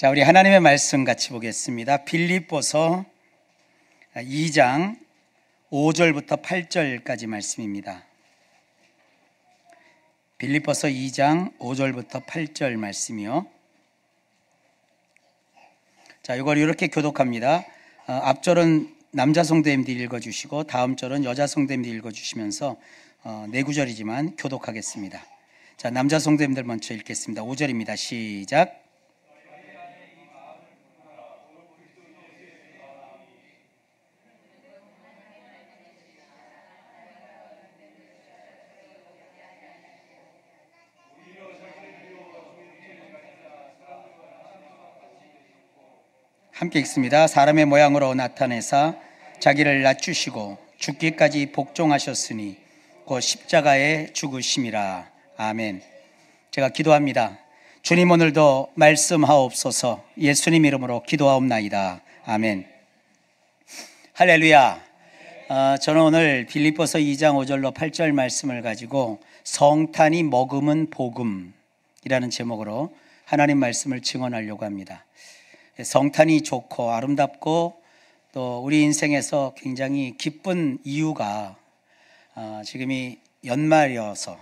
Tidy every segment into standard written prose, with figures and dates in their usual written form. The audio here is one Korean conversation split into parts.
자, 우리 하나님의 말씀 같이 보겠습니다. 빌립보서 2장 5절부터 8절까지 말씀입니다. 빌립보서 2장 5절부터 8절 말씀이요. 자, 이걸 이렇게 교독합니다. 앞절은 남자 성도님들이 읽어주시고 다음 절은 여자 성도님들이 읽어주시면서 네 구절이지만 교독하겠습니다. 자, 남자 성도님들 먼저 읽겠습니다. 5절입니다. 시작. 함께 읽습니다. 사람의 모양으로 나타내사 자기를 낮추시고 죽기까지 복종하셨으니 곧 십자가에 죽으심이라. 아멘. 제가 기도합니다. 주님, 오늘도 말씀하옵소서. 예수님 이름으로 기도하옵나이다. 아멘. 할렐루야. 저는 오늘 빌립보서 2장 5절로 8절 말씀을 가지고 성탄이 머금은 복음이라는 제목으로 하나님 말씀을 증언하려고 합니다. 성탄이 좋고 아름답고 또 우리 인생에서 굉장히 기쁜 이유가 지금이 연말이어서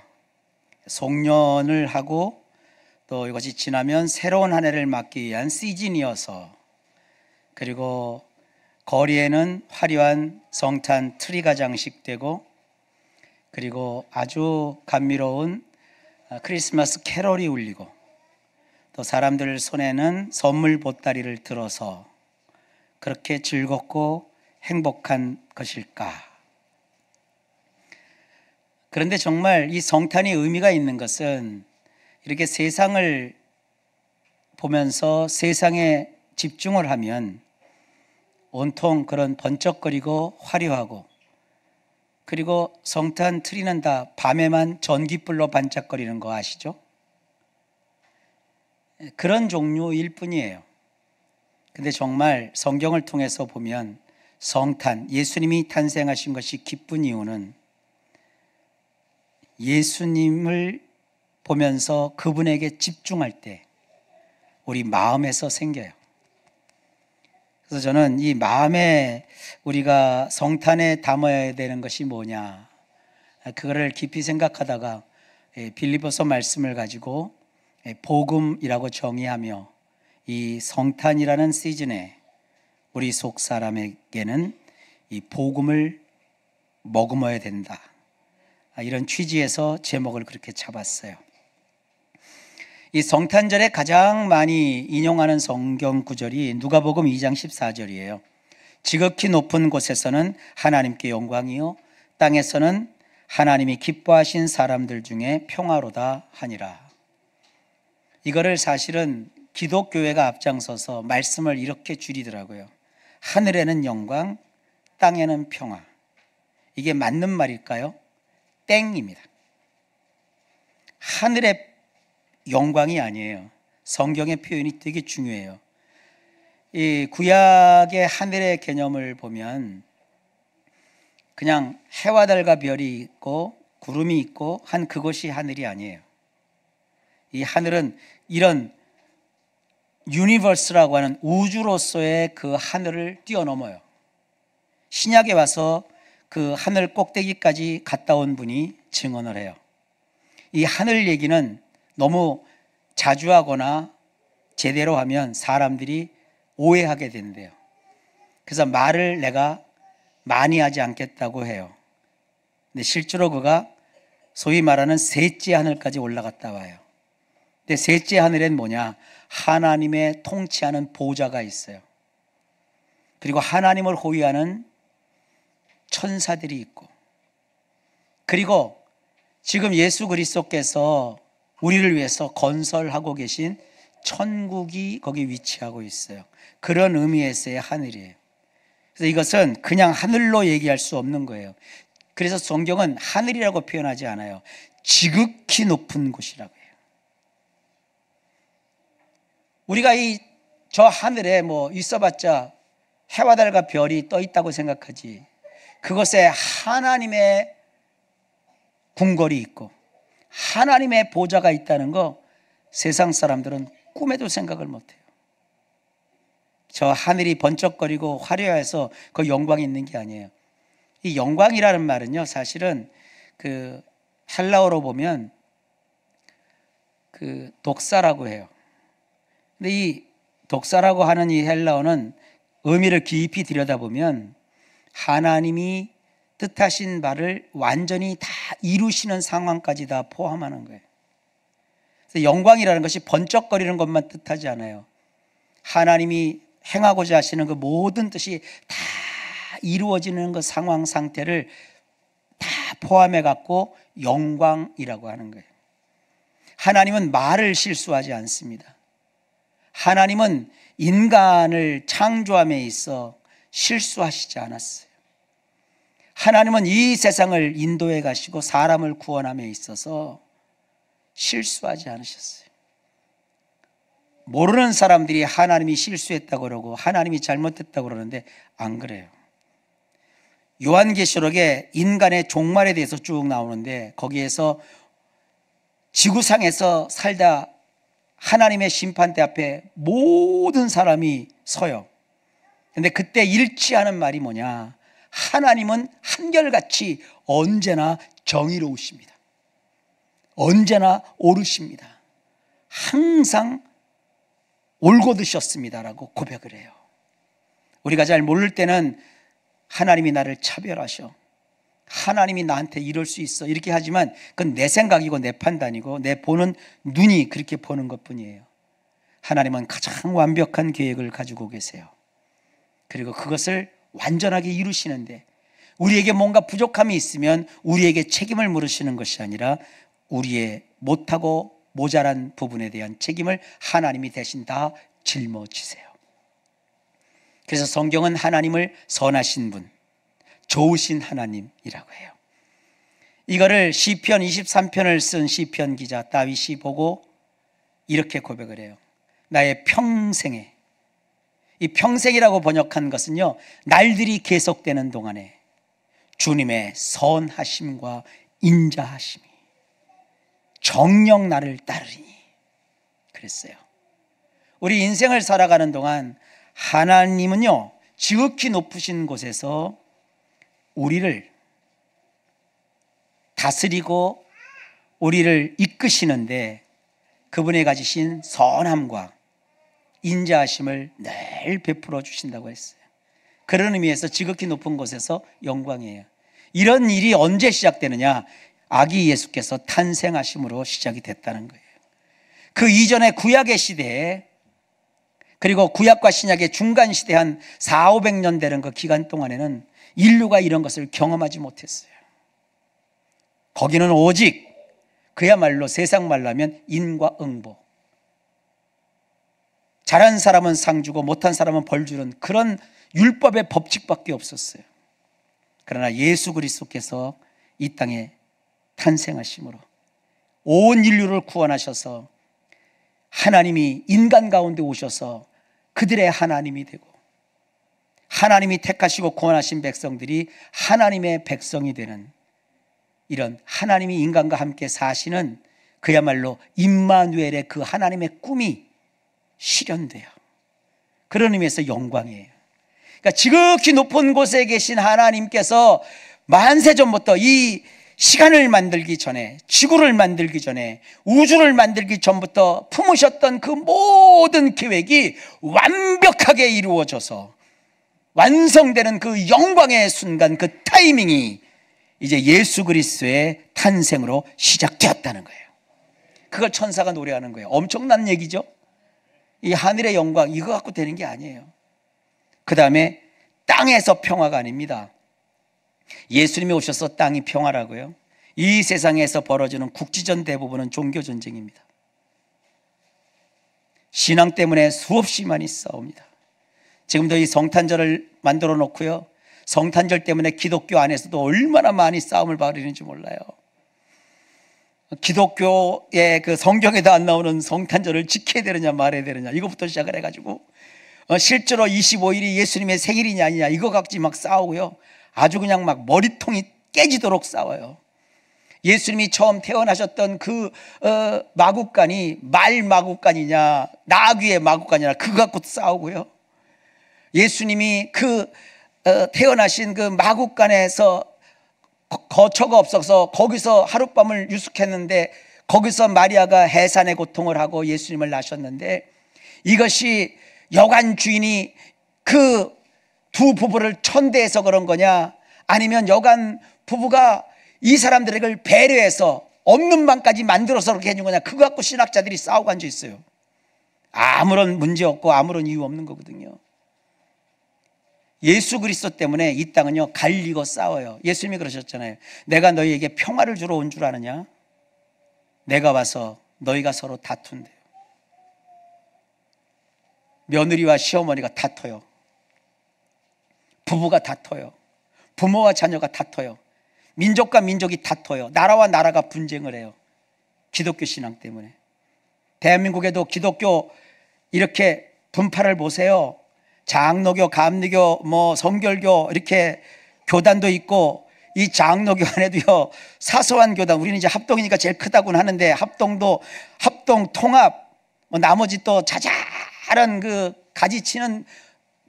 송년을 하고 또 이것이 지나면 새로운 한 해를 맞기 위한 시즌이어서, 그리고 거리에는 화려한 성탄 트리가 장식되고, 그리고 아주 감미로운 크리스마스 캐롤이 울리고, 또 사람들 손에는 선물 보따리를 들어서 그렇게 즐겁고 행복한 것일까? 그런데 정말 이 성탄이 의미가 있는 것은 이렇게 세상을 보면서 세상에 집중을 하면 온통 그런 번쩍거리고 화려하고, 그리고 성탄 트리는 다 밤에만 전기불로 반짝거리는 거 아시죠? 그런 종류일 뿐이에요. 근데 정말 성경을 통해서 보면 성탄, 예수님이 탄생하신 것이 기쁜 이유는 예수님을 보면서 그분에게 집중할 때 우리 마음에서 생겨요. 그래서 저는 이 마음에 우리가 성탄에 담아야 되는 것이 뭐냐, 그거를 깊이 생각하다가 빌립보서 말씀을 가지고 복음이라고 정의하며 이 성탄이라는 시즌에 우리 속 사람에게는 이 복음을 머금어야 된다, 이런 취지에서 제목을 그렇게 잡았어요. 이 성탄절에 가장 많이 인용하는 성경 구절이 누가복음 2장 14절이에요. 지극히 높은 곳에서는 하나님께 영광이요 땅에서는 하나님이 기뻐하신 사람들 중에 평화로다 하니라. 이거를 사실은 기독교회가 앞장서서 말씀을 이렇게 줄이더라고요. 하늘에는 영광, 땅에는 평화. 이게 맞는 말일까요? 땡입니다. 하늘의 영광이 아니에요. 성경의 표현이 되게 중요해요. 이 구약의 하늘의 개념을 보면 그냥 해와 달과 별이 있고 구름이 있고 한 그것이 하늘이 아니에요. 이 하늘은 이런 유니버스라고 하는 우주로서의 그 하늘을 뛰어넘어요. 신약에 와서 그 하늘 꼭대기까지 갔다 온 분이 증언을 해요. 이 하늘 얘기는 너무 자주 하거나 제대로 하면 사람들이 오해하게 된대요. 그래서 말을 내가 많이 하지 않겠다고 해요. 근데 실제로 그가 소위 말하는 셋째 하늘까지 올라갔다 와요. 근데 셋째 하늘엔 뭐냐? 하나님의 통치하는 보좌가 있어요. 그리고 하나님을 호위하는 천사들이 있고, 그리고 지금 예수 그리스도께서 우리를 위해서 건설하고 계신 천국이 거기 위치하고 있어요. 그런 의미에서의 하늘이에요. 그래서 이것은 그냥 하늘로 얘기할 수 없는 거예요. 그래서 성경은 하늘이라고 표현하지 않아요. 지극히 높은 곳이라고 해요. 우리가 저 하늘에 뭐 있어봤자 해와 달과 별이 떠 있다고 생각하지, 그것에 하나님의 궁궐이 있고 하나님의 보좌가 있다는 거 세상 사람들은 꿈에도 생각을 못해요. 저 하늘이 번쩍거리고 화려해서 그 영광이 있는 게 아니에요. 이 영광이라는 말은요, 사실은 그 헬라어로 보면 그 독사라고 해요. 근데 이 독사라고 하는 이 헬라어는 의미를 깊이 들여다보면 하나님이 뜻하신 바를 완전히 다 이루시는 상황까지 다 포함하는 거예요. 그래서 영광이라는 것이 번쩍거리는 것만 뜻하지 않아요. 하나님이 행하고자 하시는 그 모든 뜻이 다 이루어지는 그 상황 상태를 다 포함해 갖고 영광이라고 하는 거예요. 하나님은 말을 실수하지 않습니다. 하나님은 인간을 창조함에 있어 실수하시지 않았어요. 하나님은 이 세상을 인도해 가시고 사람을 구원함에 있어서 실수하지 않으셨어요. 모르는 사람들이 하나님이 실수했다고 그러고 하나님이 잘못했다고 그러는데 안 그래요. 요한계시록에 인간의 종말에 대해서 쭉 나오는데 거기에서 지구상에서 살다 하나님의 심판대 앞에 모든 사람이 서요. 근데 그때 일치하는 말이 뭐냐? 하나님은 한결같이 언제나 정의로우십니다. 언제나 옳으십니다. 항상 올곧으셨습니다라고 고백을 해요. 우리가 잘 모를 때는 하나님이 나를 차별하셔, 하나님이 나한테 이럴 수 있어 이렇게 하지만 그건 내 생각이고 내 판단이고 내 보는 눈이 그렇게 보는 것뿐이에요. 하나님은 가장 완벽한 계획을 가지고 계세요. 그리고 그것을 완전하게 이루시는데 우리에게 뭔가 부족함이 있으면 우리에게 책임을 물으시는 것이 아니라 우리의 못하고 모자란 부분에 대한 책임을 하나님이 대신 다 짊어지세요. 그래서 성경은 하나님을 선하신 분, 좋으신 하나님이라고 해요. 이거를 시편 23편을 쓴 시편 기자 다윗이 보고 이렇게 고백을 해요. 나의 평생에, 이 평생이라고 번역한 것은요, 날들이 계속되는 동안에 주님의 선하심과 인자하심이 정녕 나를 따르리니 그랬어요. 우리 인생을 살아가는 동안 하나님은요, 지극히 높으신 곳에서 우리를 다스리고 우리를 이끄시는데 그분이 가지신 선함과 인자하심을 늘 베풀어 주신다고 했어요. 그런 의미에서 지극히 높은 곳에서 영광이에요. 이런 일이 언제 시작되느냐? 아기 예수께서 탄생하심으로 시작이 됐다는 거예요. 그 이전에 구약의 시대에, 그리고 구약과 신약의 중간 시대 한 400~500년 되는 그 기간 동안에는 인류가 이런 것을 경험하지 못했어요. 거기는 오직 그야말로 세상 말로 하면 인과응보, 잘한 사람은 상 주고 못한 사람은 벌 주는 그런 율법의 법칙밖에 없었어요. 그러나 예수 그리스도께서 이 땅에 탄생하심으로 온 인류를 구원하셔서 하나님이 인간 가운데 오셔서 그들의 하나님이 되고 하나님이 택하시고 구원하신 백성들이 하나님의 백성이 되는 이런 하나님이 인간과 함께 사시는 그야말로 임마누엘의 그 하나님의 꿈이 실현돼요. 그런 의미에서 영광이에요. 그러니까 지극히 높은 곳에 계신 하나님께서 만세 전부터 이 시간을 만들기 전에, 지구를 만들기 전에, 우주를 만들기 전부터 품으셨던 그 모든 계획이 완벽하게 이루어져서 완성되는 그 영광의 순간, 그 타이밍이 이제 예수 그리스도의 탄생으로 시작되었다는 거예요. 그걸 천사가 노래하는 거예요. 엄청난 얘기죠. 이 하늘의 영광 이거 갖고 되는 게 아니에요. 그 다음에 땅에서 평화가 아닙니다. 예수님이 오셔서 땅이 평화라고요. 이 세상에서 벌어지는 국지전 대부분은 종교전쟁입니다. 신앙 때문에 수없이 많이 싸웁니다. 지금도 이 성탄절을 만들어 놓고요, 성탄절 때문에 기독교 안에서도 얼마나 많이 싸움을 벌이는지 몰라요. 기독교의 그 성경에도 안 나오는 성탄절을 지켜야 되느냐 말아야 되느냐 이것부터 시작을 해가지고 실제로 25일이 예수님의 생일이냐 아니냐 이거 갖지 막 싸우고요, 아주 그냥 막 머리통이 깨지도록 싸워요. 예수님이 처음 태어나셨던 그 마구간이 말 마구간이냐 나귀의 마구간이냐 그거 갖고 싸우고요. 예수님이 태어나신 그 마국간에서 거처가 없어서 거기서 하룻밤을 유숙했는데, 거기서 마리아가 해산의 고통을 하고 예수님을 낳으셨는데, 이것이 여관 주인이 그 두 부부를 천대해서 그런 거냐, 아니면 여관 부부가 이 사람들을 배려해서 없는 방까지 만들어서 그렇게 해준 거냐, 그거 갖고 신학자들이 싸우고 앉아 있어요. 아무런 문제 없고 아무런 이유 없는 거거든요. 예수 그리스도 때문에 이 땅은요 갈리고 싸워요. 예수님이 그러셨잖아요. 내가 너희에게 평화를 주러 온 줄 아느냐? 내가 와서 너희가 서로 다툰대요. 며느리와 시어머니가 다퉈요. 부부가 다퉈요. 부모와 자녀가 다퉈요. 민족과 민족이 다퉈요. 나라와 나라가 분쟁을 해요. 기독교 신앙 때문에. 대한민국에도 기독교 이렇게 분파를 보세요. 장로교, 감리교, 성결교 이렇게 교단도 있고, 이 장로교 안에도요 사소한 교단, 우리는 이제 합동이니까 제일 크다고는 하는데, 합동 통합, 나머지 또 자잘한 그 가지치는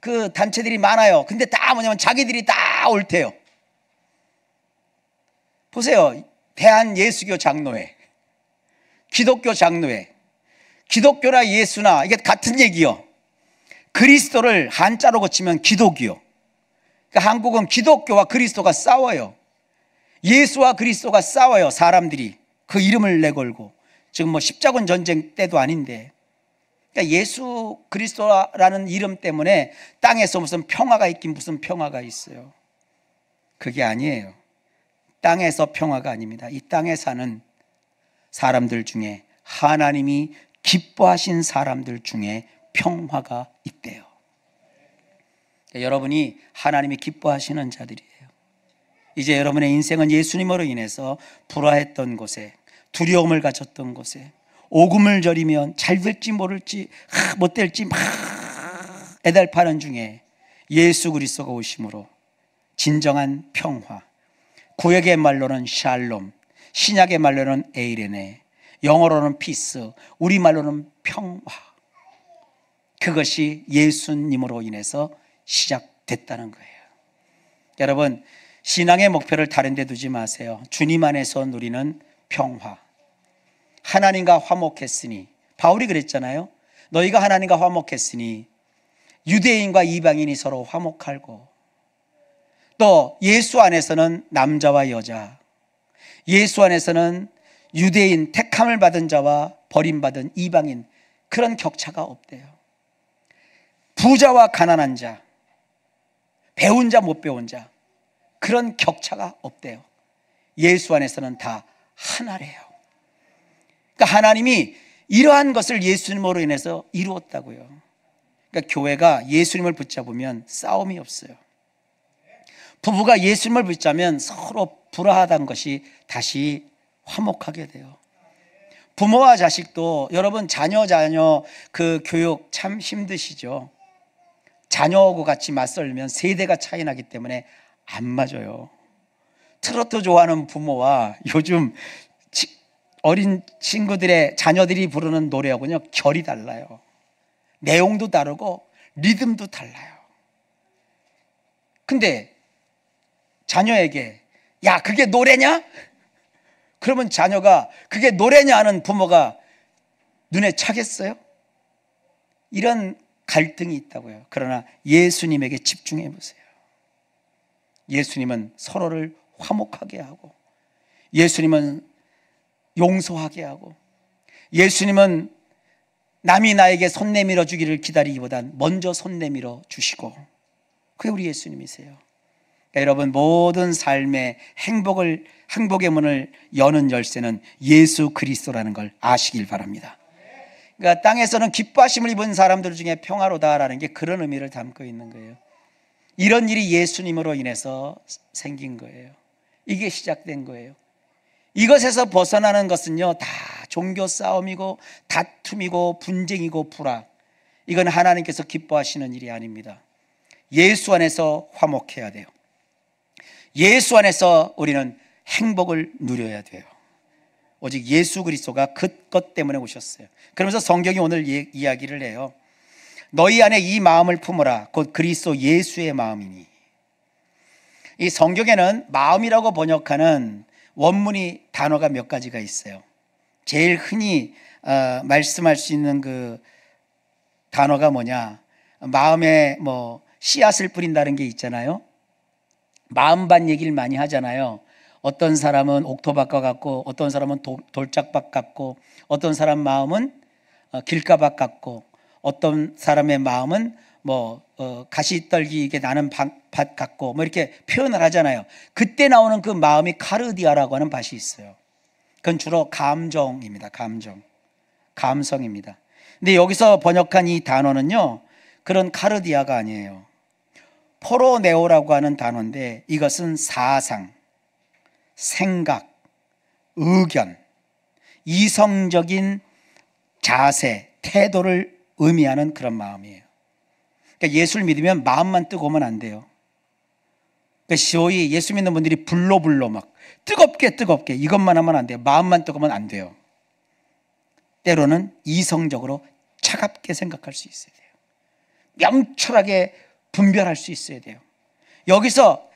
그 단체들이 많아요. 근데 다 뭐냐면 자기들이 다 옳대요. 보세요. 대한예수교 장로회, 기독교 장로회, 기독교나 예수나 이게 같은 얘기요. 그리스도를 한자로 고치면 기독이요. 그러니까 한국은 기독교와 그리스도가 싸워요. 예수와 그리스도가 싸워요. 사람들이 그 이름을 내걸고. 지금 십자군 전쟁 때도 아닌데. 그러니까 예수 그리스도라는 이름 때문에 땅에서 무슨 평화가 있긴 무슨 평화가 있어요. 그게 아니에요. 땅에서 평화가 아닙니다. 이 땅에 사는 사람들 중에 하나님이 기뻐하신 사람들 중에 평화가 있대요. 여러분이 하나님이 기뻐하시는 자들이에요. 이제 여러분의 인생은 예수님으로 인해서 불화했던 곳에, 두려움을 가졌던 곳에, 오금을 저리면 잘 될지 모를지 못 될지 막 애달파는 중에 예수 그리스도가 오심으로 진정한 평화, 구약의 말로는 샬롬, 신약의 말로는 에이레네, 영어로는 피스, 우리말로는 평화, 그것이 예수님으로 인해서 시작됐다는 거예요. 여러분, 신앙의 목표를 다른 데 두지 마세요. 주님 안에서 누리는 평화. 하나님과 화목했으니, 바울이 그랬잖아요. 너희가 하나님과 화목했으니 유대인과 이방인이 서로 화목하고, 또 예수 안에서는 남자와 여자, 예수 안에서는 유대인, 택함을 받은 자와 버림받은 이방인, 그런 격차가 없대요. 부자와 가난한 자, 배운 자 못 배운 자, 그런 격차가 없대요. 예수 안에서는 다 하나래요. 그러니까 하나님이 이러한 것을 예수님으로 인해서 이루었다고요. 그러니까 교회가 예수님을 붙잡으면 싸움이 없어요. 부부가 예수님을 붙잡으면 서로 불화하던 것이 다시 화목하게 돼요. 부모와 자식도, 여러분 자녀 그 교육 참 힘드시죠? 자녀하고 같이 맞설면 세대가 차이 나기 때문에 안 맞아요. 트로트 좋아하는 부모와 요즘 어린 친구들의 자녀들이 부르는 노래하고는요 결이 달라요. 내용도 다르고 리듬도 달라요. 근데 자녀에게 야 그게 노래냐? 그러면 자녀가 그게 노래냐 하는 부모가 눈에 차겠어요? 이런 갈등이 있다고요. 그러나 예수님에게 집중해 보세요. 예수님은 서로를 화목하게 하고, 예수님은 용서하게 하고, 예수님은 남이 나에게 손 내밀어 주기를 기다리기보단 먼저 손 내밀어 주시고, 그게 우리 예수님이세요. 그러니까 여러분, 모든 삶의 행복의 문을 여는 열쇠는 예수 그리스도라는 걸 아시길 바랍니다. 그러니까 땅에서는 기뻐하심을 입은 사람들 중에 평화로다라는 게 그런 의미를 담고 있는 거예요. 이런 일이 예수님으로 인해서 생긴 거예요. 이게 시작된 거예요. 이것에서 벗어나는 것은요 다 종교 싸움이고 다툼이고 분쟁이고 불화, 이건 하나님께서 기뻐하시는 일이 아닙니다. 예수 안에서 화목해야 돼요. 예수 안에서 우리는 행복을 누려야 돼요. 오직 예수 그리스도가 그것 때문에 오셨어요. 그러면서 성경이 오늘 이야기를 해요. 너희 안에 이 마음을 품으라. 곧 그리스도 예수의 마음이니. 이 성경에는 마음이라고 번역하는 원문이 단어가 몇 가지가 있어요. 제일 흔히 말씀할 수 있는 그 단어가 뭐냐, 마음에 뭐 씨앗을 뿌린다는 게 있잖아요. 마음밭 얘기를 많이 하잖아요. 어떤 사람은 옥토밭과 같고, 어떤 사람은 돌짝밭 같고, 어떤 사람 마음은 길가밭 같고, 어떤 사람의 마음은 뭐 가시떨기게 나는 밭 같고, 뭐 이렇게 표현을 하잖아요. 그때 나오는 그 마음이 카르디아라고 하는 밭이 있어요. 그건 주로 감정입니다. 감성입니다. 근데 여기서 번역한 이 단어는요, 그런 카르디아가 아니에요. 포로네오라고 하는 단어인데, 이것은 사상, 생각, 의견, 이성적인 자세, 태도를 의미하는 그런 마음이에요. 그러니까 예수를 믿으면 마음만 뜨거우면 안 돼요. 그러니까 소위 예수 믿는 분들이 불로 막 뜨겁게 이것만 하면 안 돼요. 마음만 뜨거우면 안 돼요. 때로는 이성적으로 차갑게 생각할 수 있어야 돼요. 명철하게 분별할 수 있어야 돼요. 여기서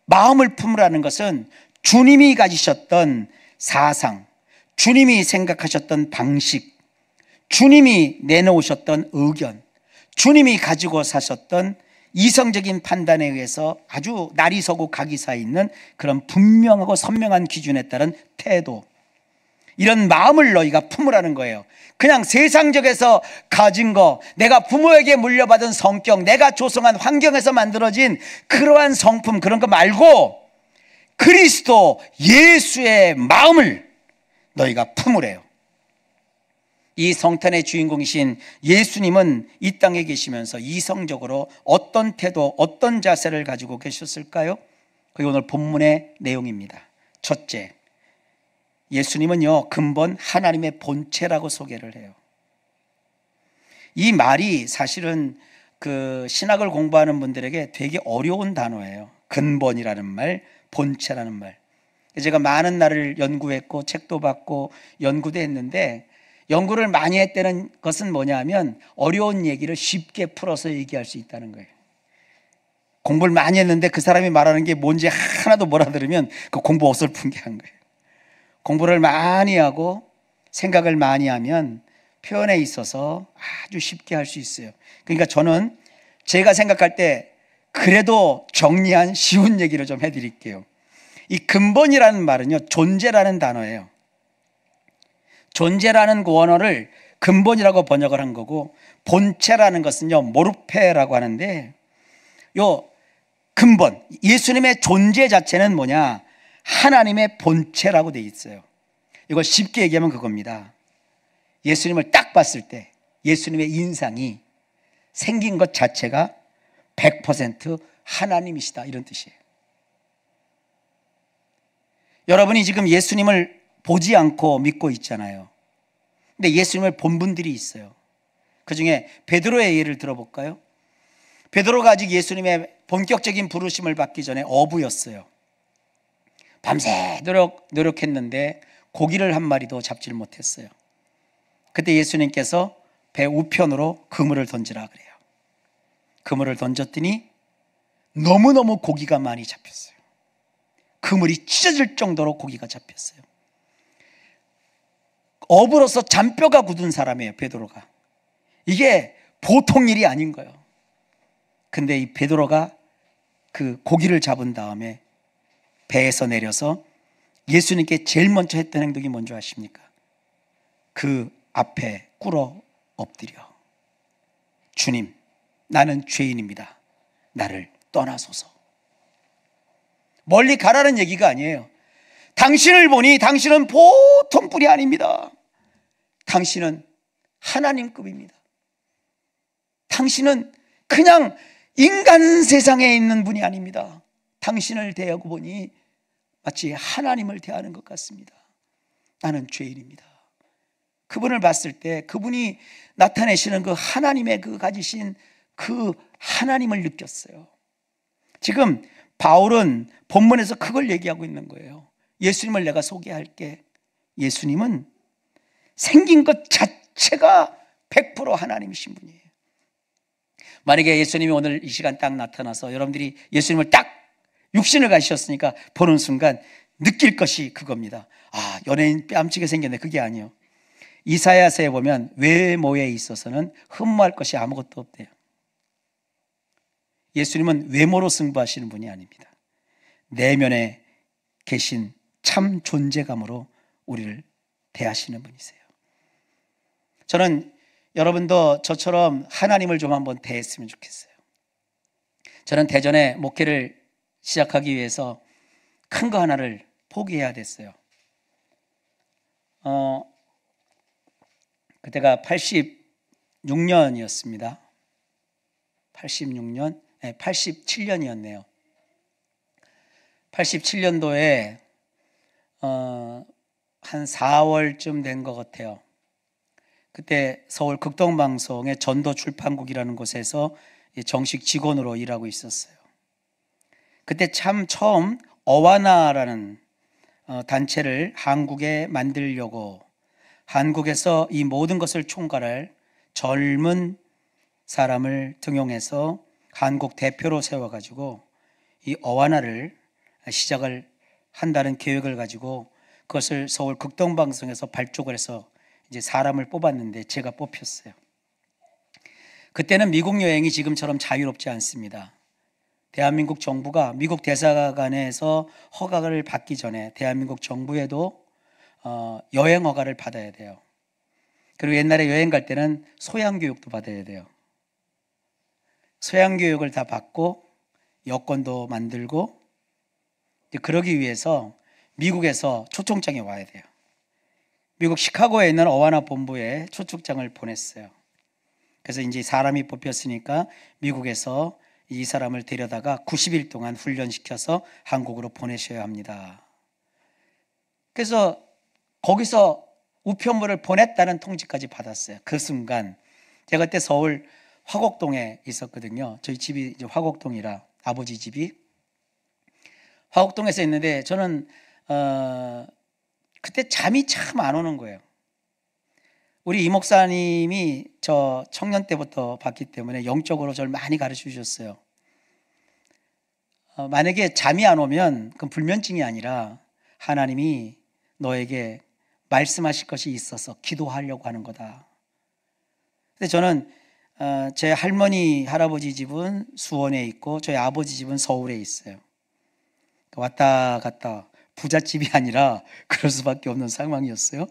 마음을 품으라는 것은 주님이 가지셨던 사상, 주님이 생각하셨던 방식, 주님이 내놓으셨던 의견, 주님이 가지고 사셨던 이성적인 판단에 의해서 아주 날이 서고 각이 서 있는 그런 분명하고 선명한 기준에 따른 태도, 이런 마음을 너희가 품으라는 거예요. 그냥 세상적에서 가진 거, 내가 부모에게 물려받은 성격, 내가 조성한 환경에서 만들어진 그러한 성품, 그런 거 말고 그리스도 예수의 마음을 너희가 품으래요. 이 성탄의 주인공이신 예수님은 이 땅에 계시면서 이성적으로 어떤 태도, 어떤 자세를 가지고 계셨을까요? 그게 오늘 본문의 내용입니다. 첫째, 예수님은요, 근본 하나님의 본체라고 소개를 해요. 이 말이 사실은 그 신학을 공부하는 분들에게 되게 어려운 단어예요. 근본이라는 말, 본체라는 말. 제가 많은 날을 연구했고 책도 받고 연구도 했는데, 연구를 많이 했다는 것은 뭐냐면 어려운 얘기를 쉽게 풀어서 얘기할 수 있다는 거예요. 공부를 많이 했는데 그 사람이 말하는 게 뭔지 하나도 못 알아들으면 그 공부 어설픈 게 한 거예요. 공부를 많이 하고 생각을 많이 하면 표현에 있어서 아주 쉽게 할 수 있어요. 그러니까 저는 제가 생각할 때 그래도 정리한 쉬운 얘기를 좀 해드릴게요. 이 근본이라는 말은요, 존재라는 단어예요. 존재라는 그 원어를 근본이라고 번역을 한 거고, 본체라는 것은요, 모르페라고 하는데, 요 근본, 예수님의 존재 자체는 뭐냐? 하나님의 본체라고 되어 있어요. 이걸 쉽게 얘기하면 그겁니다. 예수님을 딱 봤을 때 예수님의 인상이 생긴 것 자체가 100% 하나님이시다, 이런 뜻이에요. 여러분이 지금 예수님을 보지 않고 믿고 있잖아요. 근데 예수님을 본 분들이 있어요. 그 중에 베드로의 예를 들어볼까요? 베드로가 아직 예수님의 본격적인 부르심을 받기 전에 어부였어요. 밤새 노력했는데 고기를 한 마리도 잡질 못했어요. 그때 예수님께서 배 우편으로 그물을 던지라 그래요. 그물을 던졌더니 너무너무 고기가 많이 잡혔어요. 그물이 찢어질 정도로 고기가 잡혔어요. 어부로서 잔뼈가 굳은 사람이에요, 베드로가. 이게 보통 일이 아닌 거예요. 근데 이 베드로가 그 고기를 잡은 다음에 배에서 내려서 예수님께 제일 먼저 했던 행동이 뭔지 아십니까? 그 앞에 꿇어 엎드려, 주님, 나는 죄인입니다. 나를 떠나소서. 멀리 가라는 얘기가 아니에요. 당신을 보니 당신은 보통 분이 아닙니다. 당신은 하나님급입니다. 당신은 그냥 인간 세상에 있는 분이 아닙니다. 당신을 대하고 보니 마치 하나님을 대하는 것 같습니다. 나는 죄인입니다. 그분을 봤을 때 그분이 나타내시는 그 하나님의 그 가지신 그 하나님을 느꼈어요. 지금 바울은 본문에서 그걸 얘기하고 있는 거예요. 예수님을 내가 소개할게. 예수님은 생긴 것 자체가 100% 하나님이신 분이에요. 만약에 예수님이 오늘 이 시간 딱 나타나서 여러분들이 예수님을 딱 육신을 가지셨으니까 보는 순간 느낄 것이 그겁니다. 아, 연예인 뺨치게 생겼네. 그게 아니에요. 이사야서에 보면 외모에 있어서는 흠모할 것이 아무것도 없대요. 예수님은 외모로 승부하시는 분이 아닙니다. 내면에 계신 참 존재감으로 우리를 대하시는 분이세요. 저는 여러분도 저처럼 하나님을 좀 한번 대했으면 좋겠어요. 저는 대전에 목회를 시작하기 위해서 큰 거 하나를 포기해야 됐어요. 그때가 86년이었습니다. 86년? 네, 87년이었네요. 87년도에 한 4월쯤 된 것 같아요. 그때 서울 극동방송의 전도 출판국이라는 곳에서 정식 직원으로 일하고 있었어요. 그때 참 처음 어와나라는 단체를 한국에 만들려고 한국에서 이 모든 것을 총괄할 젊은 사람을 등용해서 한국 대표로 세워가지고 이 어와나를 시작을 한다는 계획을 가지고 그것을 서울 극동방송에서 발족을 해서 이제 사람을 뽑았는데 제가 뽑혔어요. 그때는 미국 여행이 지금처럼 자유롭지 않습니다. 대한민국 정부가 미국 대사관에서 허가를 받기 전에 대한민국 정부에도 여행 허가를 받아야 돼요. 그리고 옛날에 여행 갈 때는 소양교육도 받아야 돼요. 소양교육을 다 받고 여권도 만들고 그러기 위해서 미국에서 초청장이 와야 돼요. 미국 시카고에 있는 어와나 본부에 초청장을 보냈어요. 그래서 이제 사람이 뽑혔으니까 미국에서 이 사람을 데려다가 90일 동안 훈련시켜서 한국으로 보내셔야 합니다. 그래서 거기서 우편물을 보냈다는 통지까지 받았어요. 그 순간 제가 그때 서울 화곡동에 있었거든요. 저희 집이 이제 화곡동이라 아버지 집이 화곡동에서 있는데 저는 그때 잠이 참 안 오는 거예요. 우리 이 목사님이 저 청년 때부터 봤기 때문에 영적으로 저를 많이 가르쳐 주셨어요. 만약에 잠이 안 오면 그건 불면증이 아니라 하나님이 너에게 말씀하실 것이 있어서 기도하려고 하는 거다. 근데 저는 제 할머니 할아버지 집은 수원에 있고 저희 아버지 집은 서울에 있어요. 왔다 갔다 부잣집이 아니라 그럴 수밖에 없는 상황이었어요.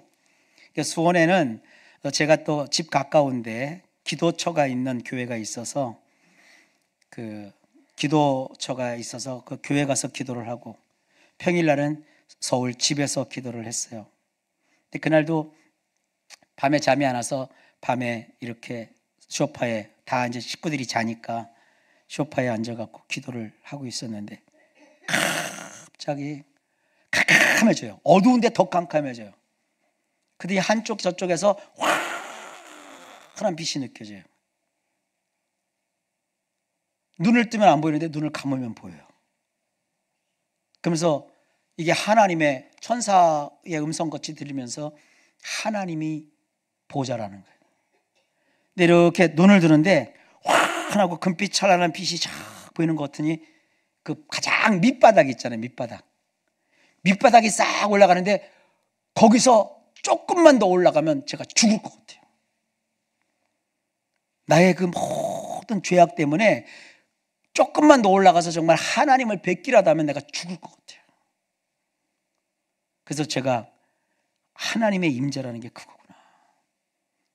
수원에는 제가 또 집 가까운데 기도처가 있는 교회가 있어서 그 교회 가서 기도를 하고 평일날은 서울 집에서 기도를 했어요. 근데 그날도 밤에 잠이 안 와서 밤에 이렇게 소파에 다 이제 식구들이 자니까 소파에 앉아갖고 기도를 하고 있었는데 갑자기 캄캄해져요. 어두운데 더 캄캄해져요. 근데 한쪽 저쪽에서 환한 빛이 느껴져요. 눈을 뜨면 안 보이는데 눈을 감으면 보여요. 그러면서 이게 하나님의 천사의 음성같이 들리면서 하나님이 보좌라는 거예요. 근데 이렇게 눈을 드는데 환하고 금빛 찬란한 빛이 쫙 보이는 것 같으니 그 가장 밑바닥 있잖아요. 밑바닥이 싹 올라가는데 거기서 조금만 더 올라가면 제가 죽을 것 같아요. 나의 그 모든 죄악 때문에 조금만 더 올라가서 정말 하나님을 뵙기라도 하면 내가 죽을 것 같아요. 그래서 제가 하나님의 임재라는 게 그거구나.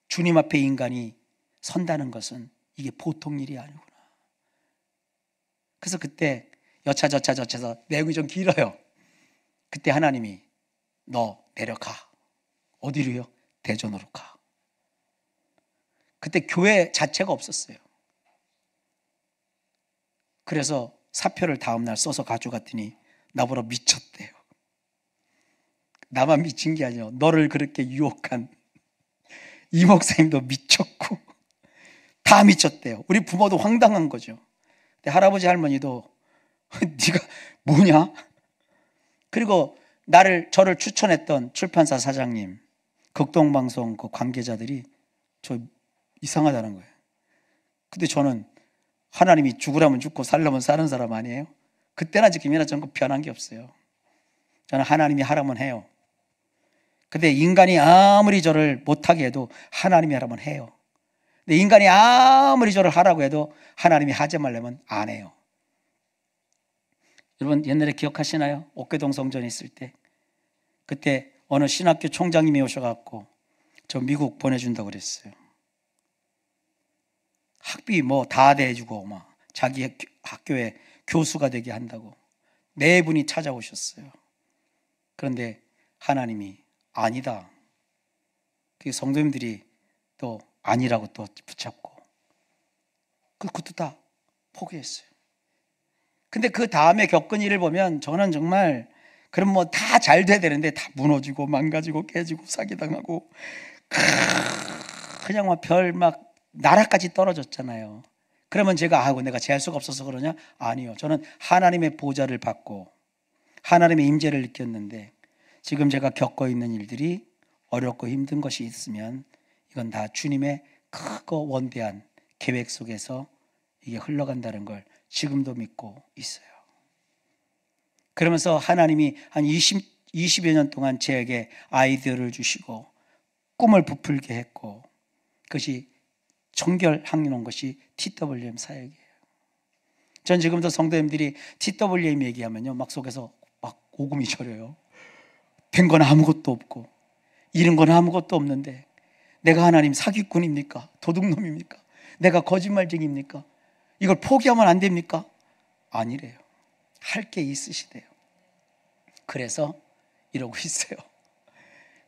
주님 앞에 인간이 선다는 것은 이게 보통 일이 아니구나. 그래서 그때 여차저차해서 내용이 좀 길어요. 그때 하나님이 너 내려가. 어디로요? 대전으로 가. 그때 교회 자체가 없었어요. 그래서 사표를 다음날 써서 가져갔더니 나보러 미쳤대요. 나만 미친 게 아니라 너를 그렇게 유혹한 이 목사님도 미쳤고 다 미쳤대요. 우리 부모도 황당한 거죠. 근데 할아버지 할머니도 네가 뭐냐? 그리고 저를 추천했던 출판사 사장님, 극동방송 그 관계자들이 저 이상하다는 거예요. 근데 저는 하나님이 죽으라면 죽고 살려면 사는 사람 아니에요? 그때나 지금이나 저는 변한 게 없어요. 저는 하나님이 하라면 해요. 근데 인간이 아무리 저를 못하게 해도 하나님이 하라면 해요. 근데 인간이 아무리 저를 하라고 해도 하나님이 하지 말라면 안 해요. 여러분 옛날에 기억하시나요? 옥계동 성전에 있을 때 그때 어느 신학교 총장님이 오셔갖고 저 미국 보내준다고 그랬어요. 학비 뭐 다 대주고 막 자기 학교에 교수가 되게 한다고 네 분이 찾아오셨어요. 그런데 하나님이 아니다. 그 성도님들이 또 아니라고 또 붙잡고 그것도 다 포기했어요. 근데 그 다음에 겪은 일을 보면 저는 정말 그럼 뭐 다 잘 돼야 되는데 다 무너지고 망가지고 깨지고 사기당하고 그냥 막 별 막 나라까지 떨어졌잖아요. 그러면 제가 아이고 내가 재수가 없어서 그러냐? 아니요. 저는 하나님의 보좌를 받고 하나님의 임재를 느꼈는데 지금 제가 겪고 있는 일들이 어렵고 힘든 것이 있으면 이건 다 주님의 크고 원대한 계획 속에서 이게 흘러간다는 걸 지금도 믿고 있어요. 그러면서 하나님이 한 20여 년 동안 제게 아이디어를 주시고 꿈을 부풀게 했고 그것이 청결하는 것이 TWM 사역이에요. 전 지금도 성도님들이 TWM 얘기하면요 막 속에서 막 오금이 저려요. 된 건 아무것도 없고 잃은 건 아무것도 없는데 내가 하나님 사기꾼입니까? 도둑놈입니까? 내가 거짓말쟁이입니까? 이걸 포기하면 안 됩니까? 아니래요. 할 게 있으시대요. 그래서 이러고 있어요.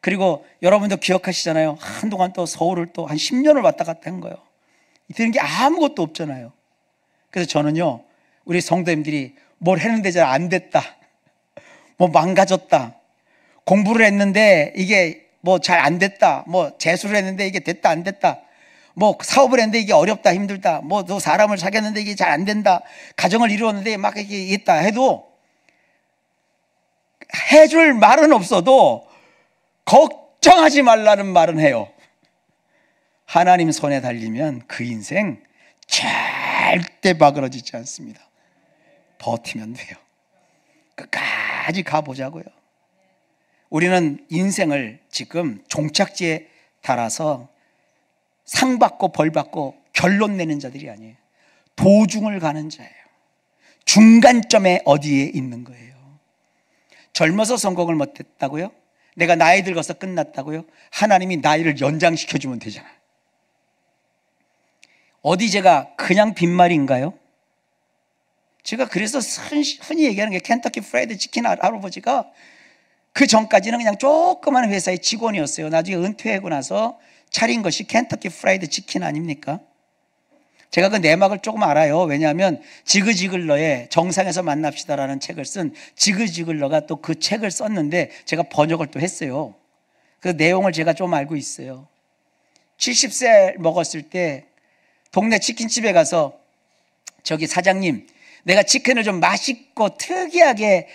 그리고 여러분도 기억하시잖아요. 한동안 또 서울을 또 한 10년을 왔다 갔다 한 거예요. 되는 게 아무것도 없잖아요. 그래서 저는요 우리 성도님들이 뭘 했는데 잘 안 됐다, 뭐 망가졌다, 공부를 했는데 이게 뭐 잘 안 됐다, 뭐 재수를 했는데 이게 됐다 안 됐다, 뭐 사업을 했는데 이게 어렵다 힘들다, 뭐 또 사람을 사귀었는데 이게 잘 안 된다, 가정을 이루었는데 막 이게 있다 해도 해줄 말은 없어도 걱정하지 말라는 말은 해요. 하나님 손에 달리면 그 인생 절대 바그러지지 않습니다. 버티면 돼요. 끝까지 가보자고요. 우리는 인생을 지금 종착지에 달아서 상 받고 벌 받고 결론 내는 자들이 아니에요. 도중을 가는 자예요. 중간점에 어디에 있는 거예요. 젊어서 성공을 못했다고요? 내가 나이 들어서 끝났다고요? 하나님이 나이를 연장시켜주면 되잖아요. 어디 제가 그냥 빈말인가요? 제가 그래서 흔히 얘기하는 게 켄터키 프라이드 치킨 할아버지가 그 전까지는 그냥 조그만 회사의 직원이었어요. 나중에 은퇴하고 나서 차린 것이 켄터키 프라이드 치킨 아닙니까? 제가 그 내막을 조금 알아요. 왜냐하면 지그지글러의 정상에서 만납시다라는 책을 쓴 지그지글러가 또 그 책을 썼는데 제가 번역을 또 했어요. 그 내용을 제가 좀 알고 있어요. 70세 먹었을 때 동네 치킨집에 가서 저기 사장님, 내가 치킨을 좀 맛있고 특이하게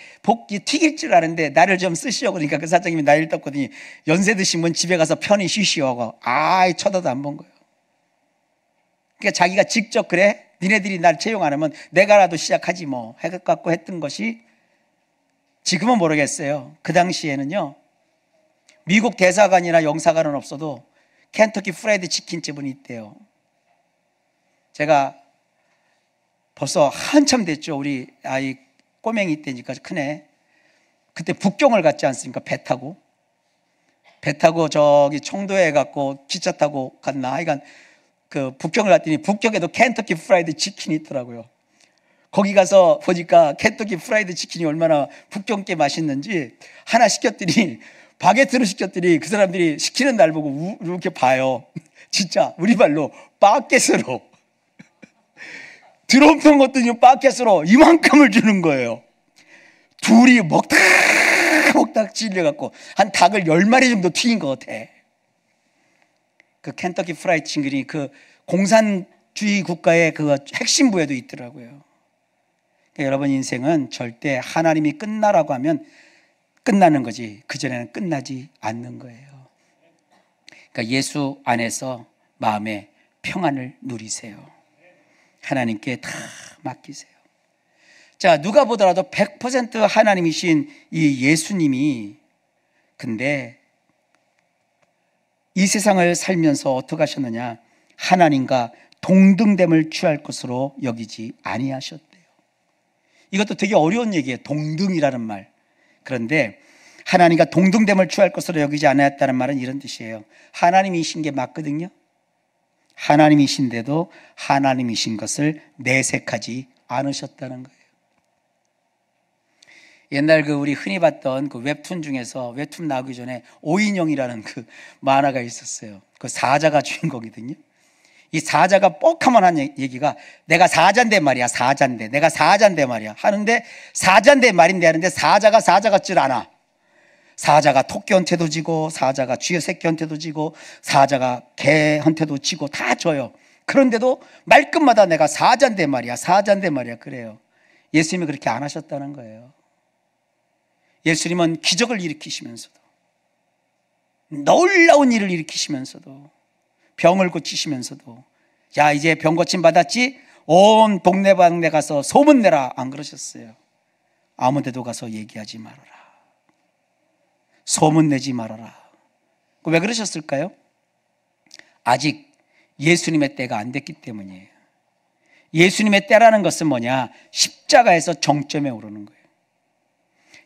튀길 줄 아는데 나를 좀 쓰시오. 그러니까 그 사장님이 나이를 떴거든요. 연세 드신 분 집에 가서 편히 쉬시오 하고 쳐다도 안 본 거예요. 그러니까 자기가 직접 그래? 니네들이 날 채용 안 하면 내가라도 시작하지 뭐 해갖고 했던 것이 지금은 모르겠어요. 그 당시에는요 미국 대사관이나 영사관은 없어도 켄터키 프라이드 치킨집은 있대요. 제가 벌써 한참 됐죠. 우리 아이 꼬맹이 때니까 크네. 그때 북경을 갔지 않습니까? 배 타고 저기 청도에 갔고 기차 타고 갔나 하여간 그 북경을 갔더니 북경에도 켄터키 프라이드 치킨이 있더라고요. 거기 가서 보니까 켄터키 프라이드 치킨이 얼마나 북경께 맛있는지 하나 시켰더니 바게트를 시켰더니 그 사람들이 시키는 날 보고 이렇게 봐요. 진짜 우리 말로 바켓으로 드럼통 것도 바켓으로 이만큼을 주는 거예요. 둘이 먹다 질려갖고 한 닭을 10마리 정도 튀긴 것 같아. 그 켄터키 프라이드 치킨이 그 공산주의 국가의 그 핵심부에도 있더라고요. 그러니까 여러분 인생은 절대 하나님이 끝나라고 하면 끝나는 거지 그전에는 끝나지 않는 거예요. 그러니까 예수 안에서 마음의 평안을 누리세요. 하나님께 다 맡기세요. 자, 누가 보더라도 100% 하나님이신 이 예수님이 근데 이 세상을 살면서 어떻게 하셨느냐? 하나님과 동등됨을 취할 것으로 여기지 아니하셨대요. 이것도 되게 어려운 얘기예요. 동등이라는 말. 그런데 하나님과 동등됨을 취할 것으로 여기지 않았다는 말은 이런 뜻이에요. 하나님이신 게 맞거든요. 하나님이신데도 하나님이신 것을 내색하지 않으셨다는 거예요. 옛날 우리 흔히 봤던 그 웹툰 중에서 웹툰 나오기 전에 오인영이라는 그 만화가 있었어요. 그 사자가 주인공이거든요. 이 사자가 뻑하면 한 얘기가 내가 사자인데 말이야, 사자인데 내가 사자인데 말이야 하는데 사자인데 말인데 하는데 사자가 사자 같질 않아. 사자가 토끼한테도 지고 사자가 쥐의 새끼한테도 지고 사자가 개한테도 지고 다 져요. 그런데도 말끝마다 내가 사자인데 말이야, 사자인데 말이야 그래요. 예수님이 그렇게 안 하셨다는 거예요. 예수님은 기적을 일으키시면서도 놀라운 일을 일으키시면서도 병을 고치시면서도 야 이제 병 고침 받았지? 온 동네방네 가서 소문내라 안 그러셨어요. 아무 데도 가서 얘기하지 말아라. 소문내지 말아라. 왜 그러셨을까요? 아직 예수님의 때가 안 됐기 때문이에요. 예수님의 때라는 것은 뭐냐? 십자가에서 정점에 오르는 거예요.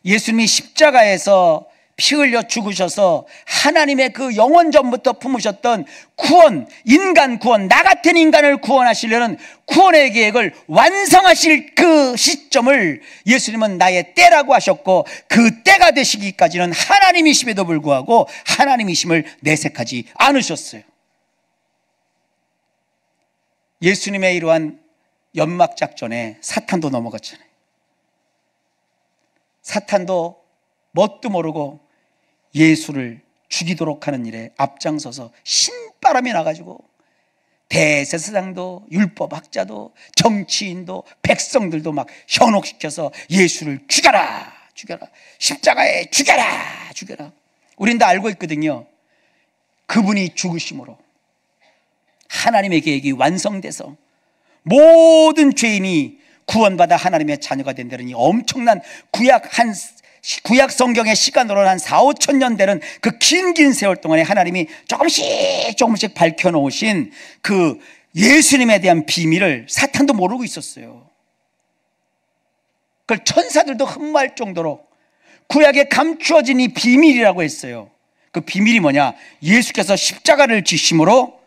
예수님이 십자가에서 피 흘려 죽으셔서 하나님의 그 영원 전부터 품으셨던 구원, 인간 구원, 나 같은 인간을 구원하시려는 구원의 계획을 완성하실 그 시점을 예수님은 나의 때라고 하셨고 그 때가 되시기까지는 하나님이심에도 불구하고 하나님이심을 내색하지 않으셨어요. 예수님의 이러한 연막작전에 사탄도 넘어갔잖아요. 사탄도 뭣도 모르고 예수를 죽이도록 하는 일에 앞장서서 신바람이 나가지고 대제사장도 율법학자도 정치인도 백성들도 막 현혹시켜서 예수를 죽여라 죽여라 십자가에 죽여라 죽여라. 우린 다 알고 있거든요. 그분이 죽으심으로 하나님의 계획이 완성돼서 모든 죄인이 구원받아 하나님의 자녀가 된다는 이 엄청난 구약 성경의 시간으로는 한 4,5천 년 되는 그 긴 세월 동안에 하나님이 조금씩 밝혀놓으신 그 예수님에 대한 비밀을 사탄도 모르고 있었어요. 그걸 천사들도 흠모할 정도로 구약에 감추어진 이 비밀이라고 했어요. 그 비밀이 뭐냐? 예수께서 십자가를 지심으로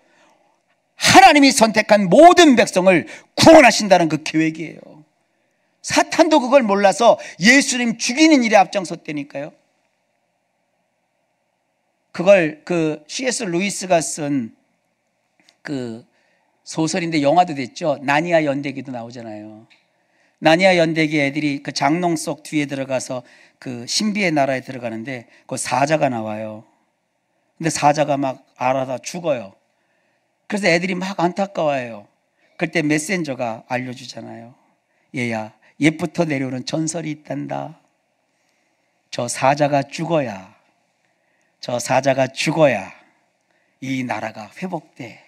하나님이 선택한 모든 백성을 구원하신다는 그 계획이에요. 사탄도 그걸 몰라서 예수님 죽이는 일에 앞장섰다니까요. 그걸 C.S. 루이스가 쓴 그 소설인데 영화도 됐죠. 나니아 연대기도 나오잖아요. 나니아 연대기 애들이 그 장롱 속 뒤에 들어가서 그 신비의 나라에 들어가는데 그 사자가 나와요. 근데 사자가 막 알아다 죽어요. 그래서 애들이 막 안타까워해요. 그때 메신저가 알려주잖아요. 얘야, 옛부터 내려오는 전설이 있단다. 저 사자가 죽어야 이 나라가 회복돼.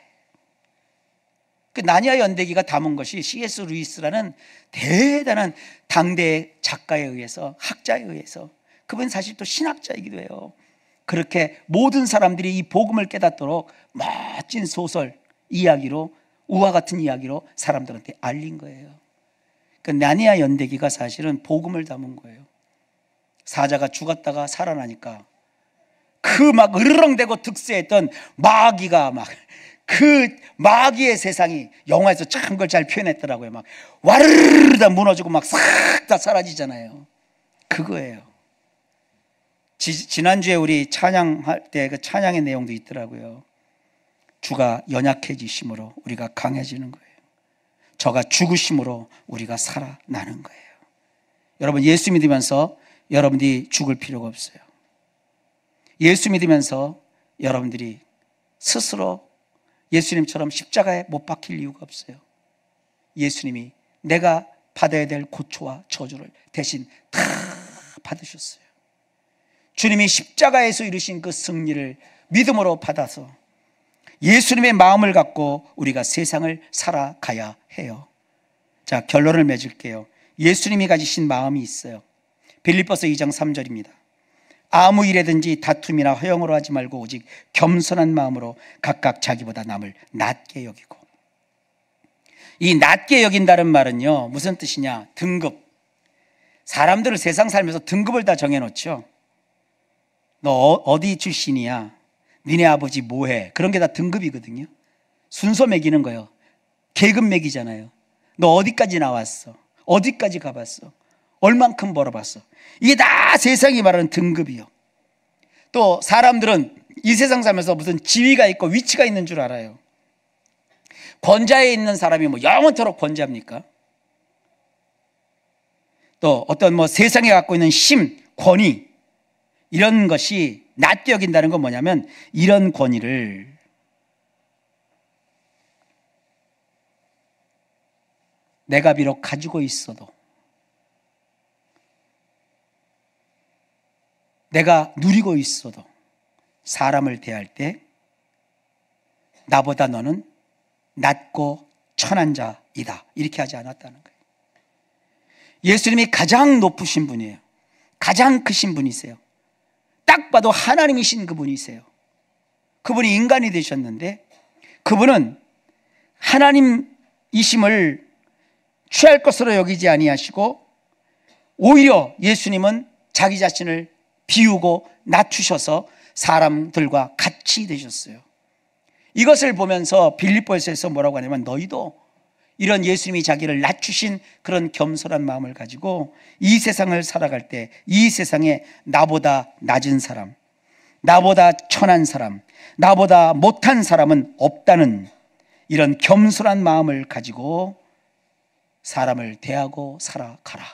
그 나니아 연대기가 담은 것이 C.S. 루이스라는 대단한 당대 작가에 의해서, 학자에 의해서, 그분 사실 또 신학자이기도 해요. 그렇게 모든 사람들이 이 복음을 깨닫도록 멋진 소설, 이야기로, 우화 같은 이야기로 사람들한테 알린 거예요. 그 나니아 연대기가 사실은 복음을 담은 거예요. 사자가 죽었다가 살아나니까 그 막 으르렁대고 득세했던 마귀가 막 그 마귀의 세상이 영화에서 참 그걸 잘 표현했더라고요. 막 와르르 다 무너지고 막 싹 다 사라지잖아요. 그거예요. 지난주에 우리 찬양할 때 그 찬양의 내용도 있더라고요. 주가 연약해지심으로 우리가 강해지는 거예요. 저가 죽으심으로 우리가 살아나는 거예요. 여러분, 예수 믿으면서 여러분들이 죽을 필요가 없어요. 예수 믿으면서 여러분들이 스스로 예수님처럼 십자가에 못 박힐 이유가 없어요. 예수님이 내가 받아야 될 고초와 저주를 대신 다 받으셨어요. 주님이 십자가에서 이루신 그 승리를 믿음으로 받아서 예수님의 마음을 갖고 우리가 세상을 살아가야 해요. 자, 결론을 맺을게요. 예수님이 가지신 마음이 있어요. 빌립보서 2장 3절입니다. 아무 일에든지 다툼이나 허영으로 하지 말고 오직 겸손한 마음으로 각각 자기보다 남을 낮게 여기고. 이 낮게 여긴다는 말은요, 무슨 뜻이냐? 등급. 사람들을 세상 살면서 등급을 다 정해놓죠. 너 어디 출신이야? 니네 아버지 뭐해? 그런 게 다 등급이거든요. 순서 매기는 거예요. 계급 매기잖아요. 너 어디까지 나왔어? 어디까지 가봤어? 얼만큼 벌어봤어? 이게 다 세상이 말하는 등급이요. 또 사람들은 이 세상 살면서 무슨 지위가 있고 위치가 있는 줄 알아요. 권좌에 있는 사람이 뭐 영원토록 권좌입니까? 또 어떤 뭐 세상에 갖고 있는 힘, 권위, 이런 것이 낮게 여긴다는 건 뭐냐면, 이런 권위를 내가 비록 가지고 있어도, 내가 누리고 있어도 사람을 대할 때 나보다 너는 낮고 천한 자이다, 이렇게 하지 않았다는 거예요. 예수님이 가장 높으신 분이에요. 가장 크신 분이세요. 딱 봐도 하나님이신 그분이세요. 그분이 인간이 되셨는데, 그분은 하나님이심을 취할 것으로 여기지 아니하시고, 오히려 예수님은 자기 자신을 비우고 낮추셔서 사람들과 같이 되셨어요. 이것을 보면서 빌립보에서 뭐라고 하냐면, 너희도 이런 예수님이 자기를 낮추신 그런 겸손한 마음을 가지고 이 세상을 살아갈 때, 이 세상에 나보다 낮은 사람, 나보다 천한 사람, 나보다 못한 사람은 없다는 이런 겸손한 마음을 가지고 사람을 대하고 살아가라.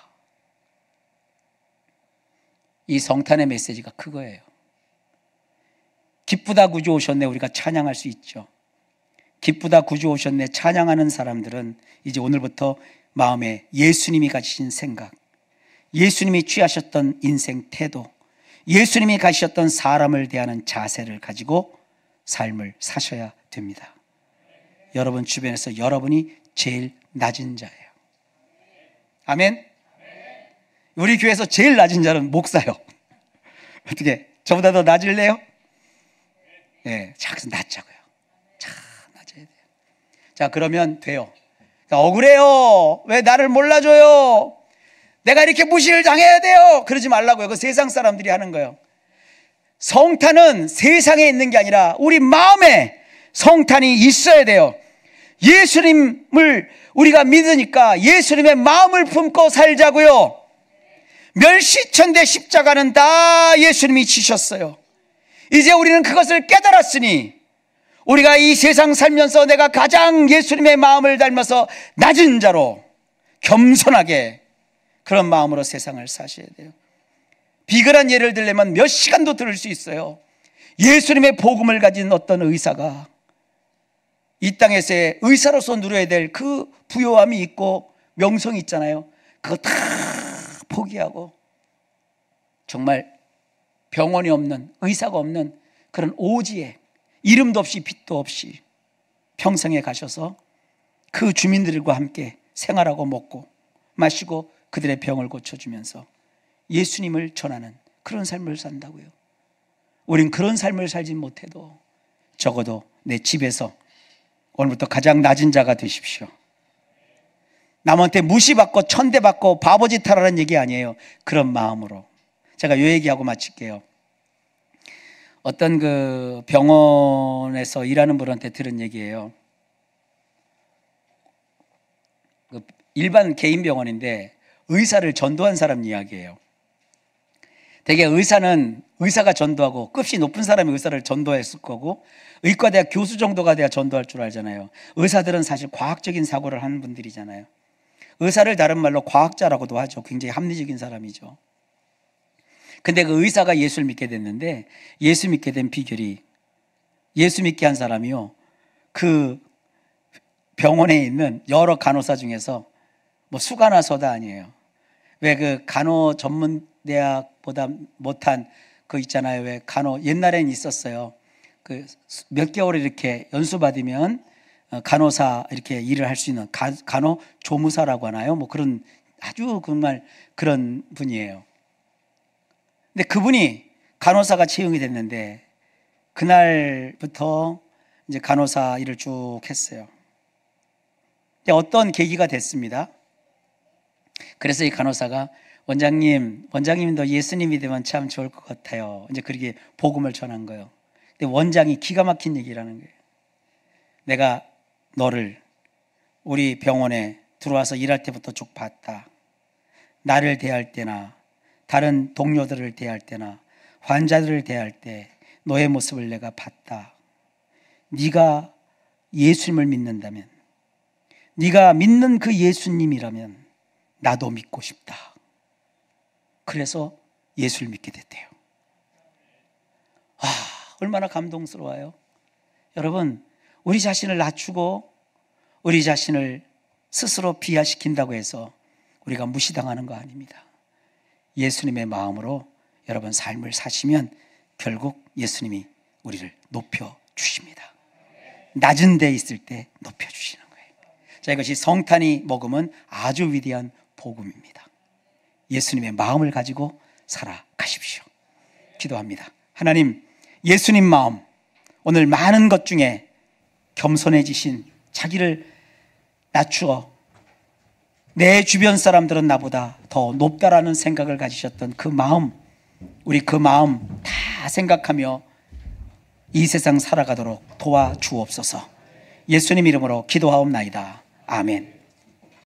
이 성탄의 메시지가 그거예요. 기쁘다 구주 오셨네, 우리가 찬양할 수 있죠. 기쁘다 구주 오셨네 찬양하는 사람들은 이제 오늘부터 마음에 예수님이 가지신 생각, 예수님이 취하셨던 인생 태도, 예수님이 가지셨던 사람을 대하는 자세를 가지고 삶을 사셔야 됩니다. 여러분 주변에서 여러분이 제일 낮은 자예요. 아멘. 우리 교회에서 제일 낮은 자는 목사요. 어떻게 저보다 더 낮을래요? 네, 작은 낮자고요. 자, 그러면 돼요. 억울해요. 왜 나를 몰라줘요? 내가 이렇게 무시를 당해야 돼요? 그러지 말라고요. 그 세상 사람들이 하는 거예요. 성탄은 세상에 있는 게 아니라 우리 마음에 성탄이 있어야 돼요. 예수님을 우리가 믿으니까 예수님의 마음을 품고 살자고요. 멸시천대 십자가는 다 예수님이 지셨어요. 이제 우리는 그것을 깨달았으니, 우리가 이 세상 살면서 내가 가장 예수님의 마음을 닮아서 낮은 자로 겸손하게 그런 마음으로 세상을 사셔야 돼요. 비근한 예를 들려면 몇 시간도 들을 수 있어요. 예수님의 복음을 가진 어떤 의사가 이 땅에서의 의사로서 누려야 될 그 부요함이 있고 명성이 있잖아요. 그거 다 포기하고 정말 병원이 없는, 의사가 없는 그런 오지에 이름도 없이 빛도 없이 평생에 가셔서 그 주민들과 함께 생활하고 먹고 마시고 그들의 병을 고쳐주면서 예수님을 전하는 그런 삶을 산다고요. 우린 그런 삶을 살진 못해도 적어도 내 집에서 오늘부터 가장 낮은 자가 되십시오. 남한테 무시받고 천대받고 바보짓 하라는 얘기 아니에요. 그런 마음으로. 제가 요 얘기하고 마칠게요. 어떤 그 병원에서 일하는 분한테 들은 얘기예요. 그 일반 개인 병원인데 의사를 전도한 사람 이야기예요. 대개 의사가 전도하고 급이 높은 사람이 의사를 전도했을 거고, 의과대학 교수 정도가 돼야 전도할 줄 알잖아요. 의사들은 사실 과학적인 사고를 하는 분들이잖아요. 의사를 다른 말로 과학자라고도 하죠. 굉장히 합리적인 사람이죠. 근데 그 의사가 예수를 믿게 됐는데, 예수 믿게 된 비결이, 예수 믿게 한 사람이요, 그 병원에 있는 여러 간호사 중에서 뭐 수간호사도 아니에요. 왜 그 간호 전문 대학보다 못한 그 있잖아요. 왜 간호 옛날엔 있었어요. 그 몇 개월 이렇게 연수 받으면 간호사 이렇게 일을 할 수 있는 간호조무사라고 하나요? 뭐 그런 아주 정말 그런 분이에요. 근데 그분이 간호사가 채용이 됐는데 그날부터 이제 간호사 일을 쭉 했어요. 어떤 계기가 됐습니다. 그래서 이 간호사가 원장님도 예수님이 되면 참 좋을 것 같아요. 이제 그렇게 복음을 전한 거예요. 근데 원장이 기가 막힌 얘기라는 거예요. 내가 너를 우리 병원에 들어와서 일할 때부터 쭉 봤다. 나를 대할 때나 다른 동료들을 대할 때나 환자들을 대할 때 너의 모습을 내가 봤다. 네가 예수님을 믿는다면, 네가 믿는 그 예수님이라면 나도 믿고 싶다. 그래서 예수를 믿게 됐대요. 얼마나 감동스러워요. 여러분, 우리 자신을 낮추고 우리 자신을 스스로 비하시킨다고 해서 우리가 무시당하는 거 아닙니다. 예수님의 마음으로 여러분 삶을 사시면 결국 예수님이 우리를 높여주십니다. 낮은 데 있을 때 높여주시는 거예요. 자, 이것이 성탄이 먹으면 아주 위대한 복음입니다. 예수님의 마음을 가지고 살아가십시오. 기도합니다. 하나님, 예수님 마음, 오늘 많은 것 중에 겸손해지신, 자기를 낮추어 내 주변 사람들은 나보다 더 높다라는 생각을 가지셨던 그 마음, 우리 그 마음 다 생각하며 이 세상 살아가도록 도와주옵소서. 예수님 이름으로 기도하옵나이다. 아멘.